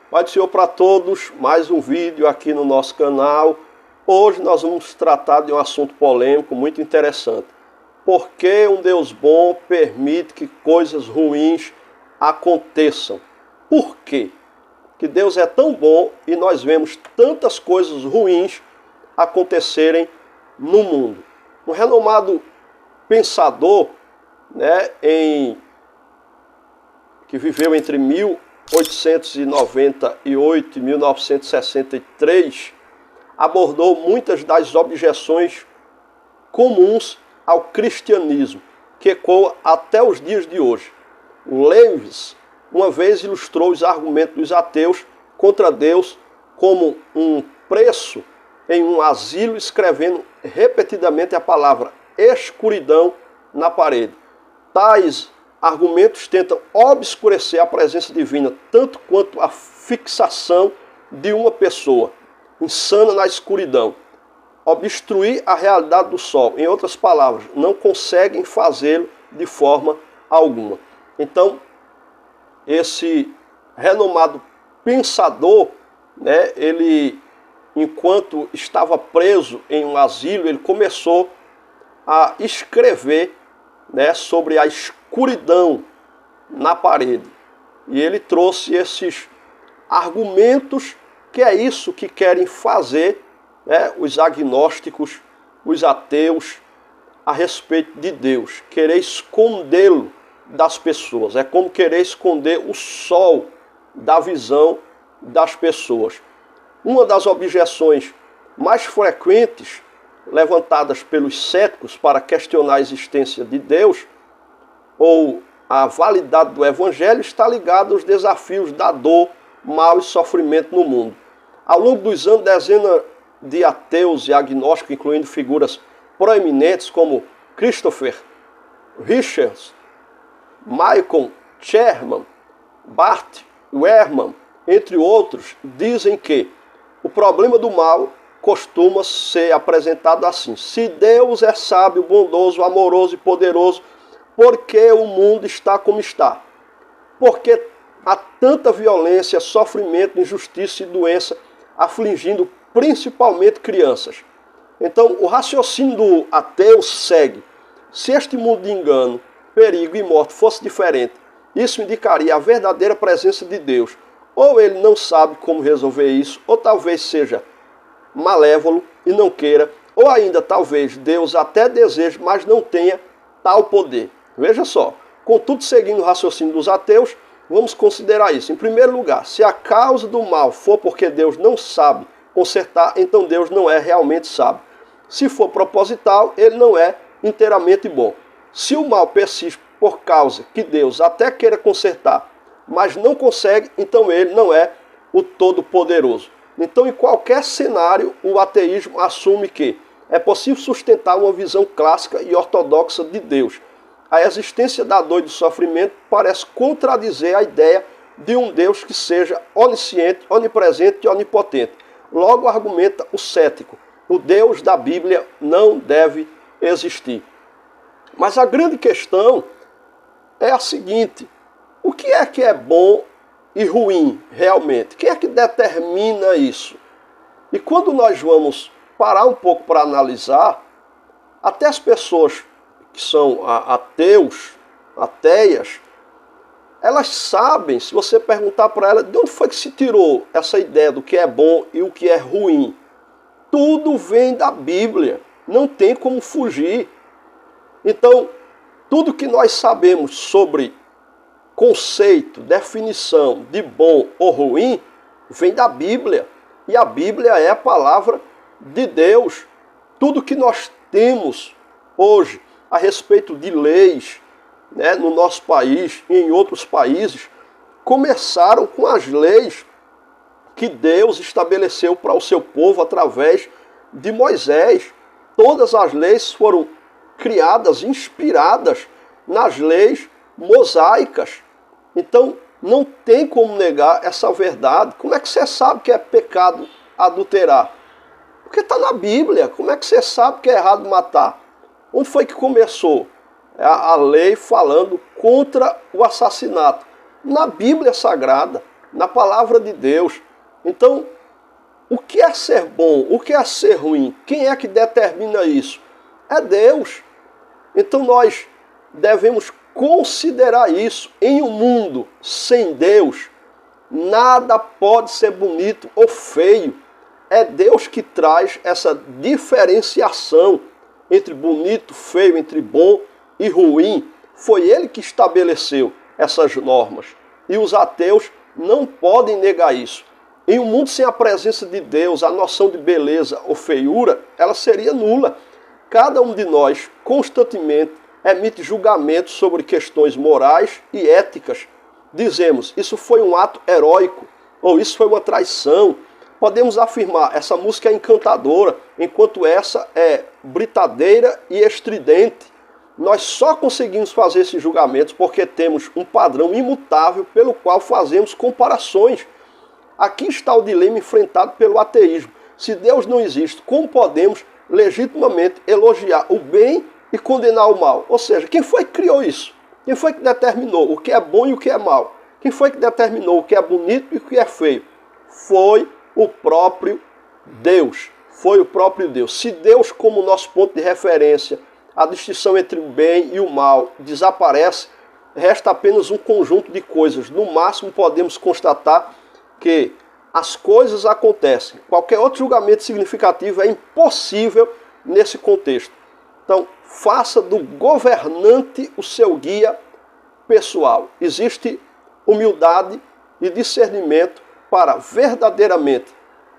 Pai do Senhor para todos, mais um vídeo aqui no nosso canal. Hoje nós vamos tratar de um assunto polêmico muito interessante. Por que um Deus bom permite que coisas ruins aconteçam? Por quê? Que Deus é tão bom e nós vemos tantas coisas ruins acontecerem no mundo. Um renomado pensador, que viveu entre 1898 e 1963, abordou muitas das objeções comuns ao cristianismo, que ecoam até os dias de hoje. Lewis uma vez ilustrou os argumentos dos ateus contra Deus como um preço em um asilo, escrevendo repetidamente a palavra escuridão na parede. Tais argumentos tentam obscurecer a presença divina, tanto quanto a fixação de uma pessoa insana na escuridão. Obstruir a realidade do sol. Em outras palavras, não conseguem fazê-lo de forma alguma. Então, esse renomado pensador, ele, enquanto estava preso em um asilo, ele começou a escrever sobre a escuridão na parede. E ele trouxe esses argumentos, que é isso que querem fazer os agnósticos, os ateus, a respeito de Deus. Querer escondê-lo das pessoas. É como querer esconder o sol da visão das pessoas. Uma das objeções mais frequentes levantadas pelos céticos para questionar a existência de Deus ou a validade do Evangelho está ligada aos desafios da dor, mal e sofrimento no mundo. Ao longo dos anos, dezenas de ateus e agnósticos, incluindo figuras proeminentes como Christopher Hitchens, Michael Sherman, Bart Ehrman, entre outros, dizem que o problema do mal costuma ser apresentado assim: se Deus é sábio, bondoso, amoroso e poderoso, por que o mundo está como está? Porque há tanta violência, sofrimento, injustiça e doença afligindo principalmente crianças. Então, o raciocínio do ateu segue: se este mundo de engano, perigo e morte fosse diferente, isso indicaria a verdadeira presença de Deus. Ou ele não sabe como resolver isso, ou talvez seja malévolo e não queira, ou ainda talvez Deus até deseje, mas não tenha tal poder. Veja só, contudo, seguindo o raciocínio dos ateus, vamos considerar isso. Em primeiro lugar, se a causa do mal for porque Deus não sabe consertar, então Deus não é realmente sábio. Se for proposital, ele não é inteiramente bom. Se o mal persiste por causa que Deus até queira consertar, mas não consegue, então ele não é o Todo-Poderoso. Então, em qualquer cenário, o ateísmo assume que é possível sustentar uma visão clássica e ortodoxa de Deus. A existência da dor e do sofrimento parece contradizer a ideia de um Deus que seja onisciente, onipresente e onipotente. Logo, argumenta o cético: o Deus da Bíblia não deve existir. Mas a grande questão é a seguinte: o que é bom e ruim realmente? Quem é que determina isso? E quando nós vamos parar um pouco para analisar, até as pessoas que são ateias, elas sabem, se você perguntar para elas, de onde foi que se tirou essa ideia do que é bom e o que é ruim? Tudo vem da Bíblia, não tem como fugir. Então, tudo que nós sabemos sobre conceito, definição de bom ou ruim, vem da Bíblia. E a Bíblia é a palavra de Deus. Tudo que nós temos hoje a respeito de leis, no nosso país e em outros países, começaram com as leis que Deus estabeleceu para o seu povo através de Moisés. Todas as leis foram criadas, inspiradas nas leis mosaicas. Então, não tem como negar essa verdade. Como é que você sabe que é pecado adulterar? Porque está na Bíblia. Como é que você sabe que é errado matar? Onde foi que começou a lei falando contra o assassinato? Na Bíblia Sagrada. na palavra de Deus. Então, o que é ser bom? O que é ser ruim? Quem é que determina isso? É Deus. Então nós devemos considerar isso. Em um mundo sem Deus, nada pode ser bonito ou feio. É Deus que traz essa diferenciação entre bonito, feio, entre bom e ruim. Foi Ele que estabeleceu essas normas. E os ateus não podem negar isso. Em um mundo sem a presença de Deus, a noção de beleza ou feiura, ela seria nula. Cada um de nós, constantemente, emite julgamentos sobre questões morais e éticas. Dizemos, isso foi um ato heróico, ou isso foi uma traição. Podemos afirmar, essa música é encantadora, enquanto essa é britadeira e estridente. Nós só conseguimos fazer esses julgamentos porque temos um padrão imutável pelo qual fazemos comparações. Aqui está o dilema enfrentado pelo ateísmo. Se Deus não existe, como podemos legitimamente elogiar o bem e condenar o mal? Ou seja, quem foi que criou isso? Quem foi que determinou o que é bom e o que é mal? Quem foi que determinou o que é bonito e o que é feio? Foi o próprio Deus. Foi o próprio Deus. Se Deus, como nosso ponto de referência, a distinção entre o bem e o mal desaparece, resta apenas um conjunto de coisas. No máximo podemos constatar que as coisas acontecem. Qualquer outro julgamento significativo é impossível nesse contexto. Então, faça do governante o seu guia pessoal. Existe humildade e discernimento para verdadeiramente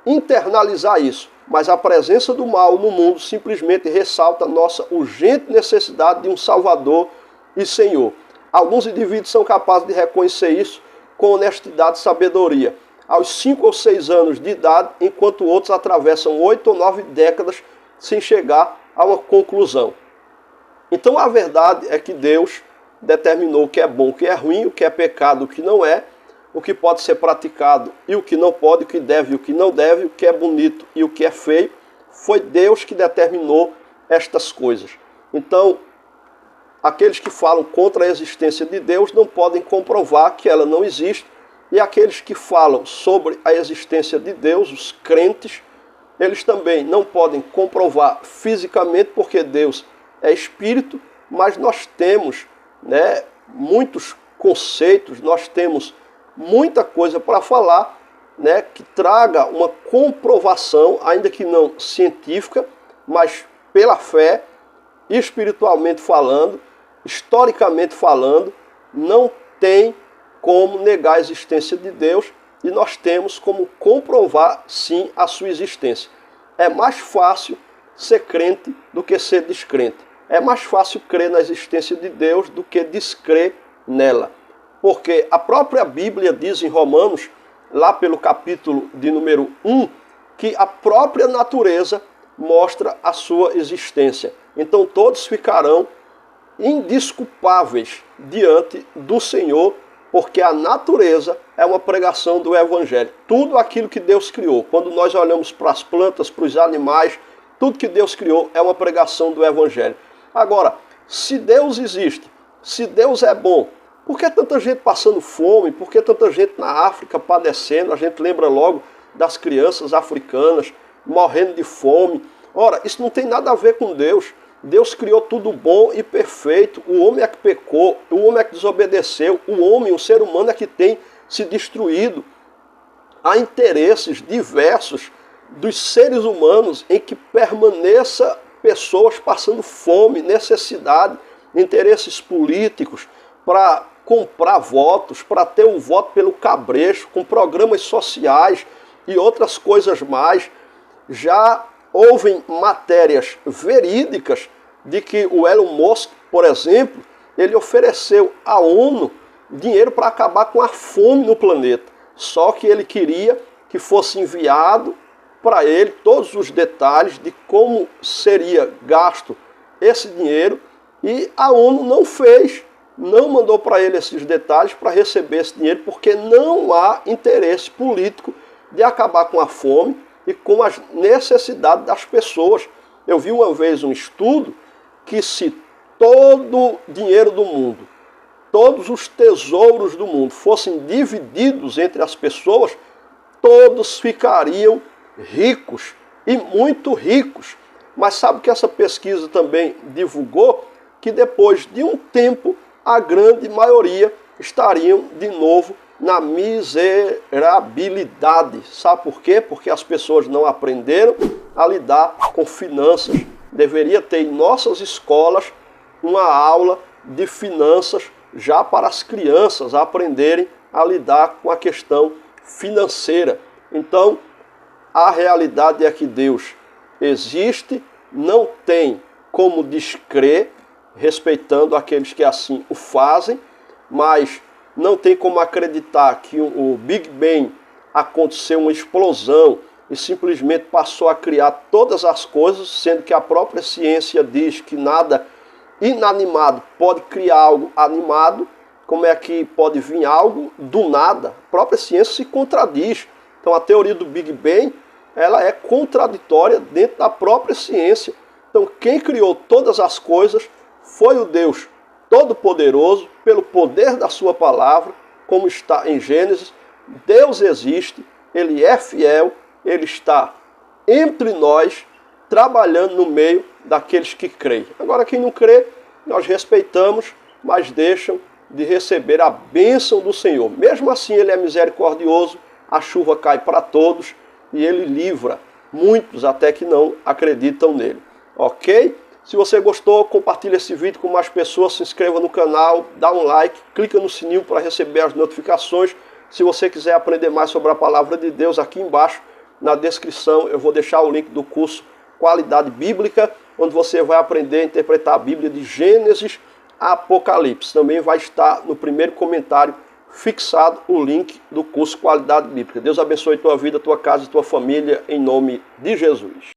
internalizar isso. Mas a presença do mal no mundo simplesmente ressalta nossa urgente necessidade de um Salvador e Senhor. Alguns indivíduos são capazes de reconhecer isso com honestidade e sabedoria aos 5 ou 6 anos de idade, enquanto outros atravessam 8 ou 9 décadas sem chegar a uma conclusão. Então a verdade é que Deus determinou o que é bom, o que é ruim, o que é pecado, o que não é, o que pode ser praticado e o que não pode, o que deve e o que não deve, o que é bonito e o que é feio. Foi Deus que determinou estas coisas. Então, aqueles que falam contra a existência de Deus não podem comprovar que ela não existe. E aqueles que falam sobre a existência de Deus, os crentes, eles também não podem comprovar fisicamente, porque Deus é espírito, mas nós temos, muitos conceitos, nós temos muita coisa para falar, que traga uma comprovação, ainda que não científica, mas pela fé, espiritualmente falando, historicamente falando, não tem como negar a existência de Deus, e nós temos como comprovar, sim, a sua existência. É mais fácil ser crente do que ser descrente. É mais fácil crer na existência de Deus do que descrer nela. Porque a própria Bíblia diz em Romanos, lá pelo capítulo de número 1, que a própria natureza mostra a sua existência. Então todos ficarão indesculpáveis diante do Senhor, porque a natureza é uma pregação do Evangelho. Tudo aquilo que Deus criou, quando nós olhamos para as plantas, para os animais, tudo que Deus criou é uma pregação do Evangelho. Agora, se Deus existe, se Deus é bom, por que tanta gente passando fome? Por que tanta gente na África padecendo? A gente lembra logo das crianças africanas morrendo de fome. Ora, isso não tem nada a ver com Deus. Deus criou tudo bom e perfeito. O homem é que pecou, o homem é que desobedeceu, o homem, o ser humano é que tem se destruído. Há interesses diversos dos seres humanos em que permaneça pessoas passando fome, necessidade, interesses políticos para comprar votos, para ter o voto pelo cabresto, com programas sociais e outras coisas mais. Já houve matérias verídicas de que o Elon Musk, por exemplo, ele ofereceu à ONU dinheiro para acabar com a fome no planeta. Só que ele queria que fosse enviado para ele todos os detalhes de como seria gasto esse dinheiro, e a ONU não fez, não mandou para ele esses detalhes para receber esse dinheiro, porque não há interesse político de acabar com a fome e com as necessidades das pessoas. Eu vi uma vez um estudo que se todo o dinheiro do mundo, todos os tesouros do mundo fossem divididos entre as pessoas, todos ficariam ricos e muito ricos. Mas sabe que essa pesquisa também divulgou? Que depois de um tempo, a grande maioria estariam de novo na miserabilidade. Sabe por quê? Porque as pessoas não aprenderam a lidar com finanças. Deveria ter em nossas escolas uma aula de finanças já para as crianças aprenderem a lidar com a questão financeira. Então, a realidade é que Deus existe, não tem como descrer, respeitando aqueles que assim o fazem, mas não tem como acreditar que o Big Bang aconteceu uma explosão e simplesmente passou a criar todas as coisas, sendo que a própria ciência diz que nada inanimado pode criar algo animado. Como é que pode vir algo do nada? A própria ciência se contradiz. Então a teoria do Big Bang, ela é contraditória dentro da própria ciência. Então quem criou todas as coisas foi o Deus Todo-Poderoso, pelo poder da sua palavra, como está em Gênesis. Deus existe, Ele é fiel, Ele está entre nós, trabalhando no meio daqueles que creem. Agora quem não crê, nós respeitamos, mas deixam de receber a bênção do Senhor. Mesmo assim Ele é misericordioso, a chuva cai para todos e Ele livra muitos até que não acreditam nele. Ok? Se você gostou, compartilhe esse vídeo com mais pessoas, se inscreva no canal, dá um like, clica no sininho para receber as notificações. Se você quiser aprender mais sobre a palavra de Deus, aqui embaixo na descrição eu vou deixar o link do curso Qualidade Bíblica, onde você vai aprender a interpretar a Bíblia de Gênesis a Apocalipse. Também vai estar no primeiro comentário fixado o link do curso Qualidade Bíblica. Deus abençoe tua vida, tua casa e tua família, em nome de Jesus.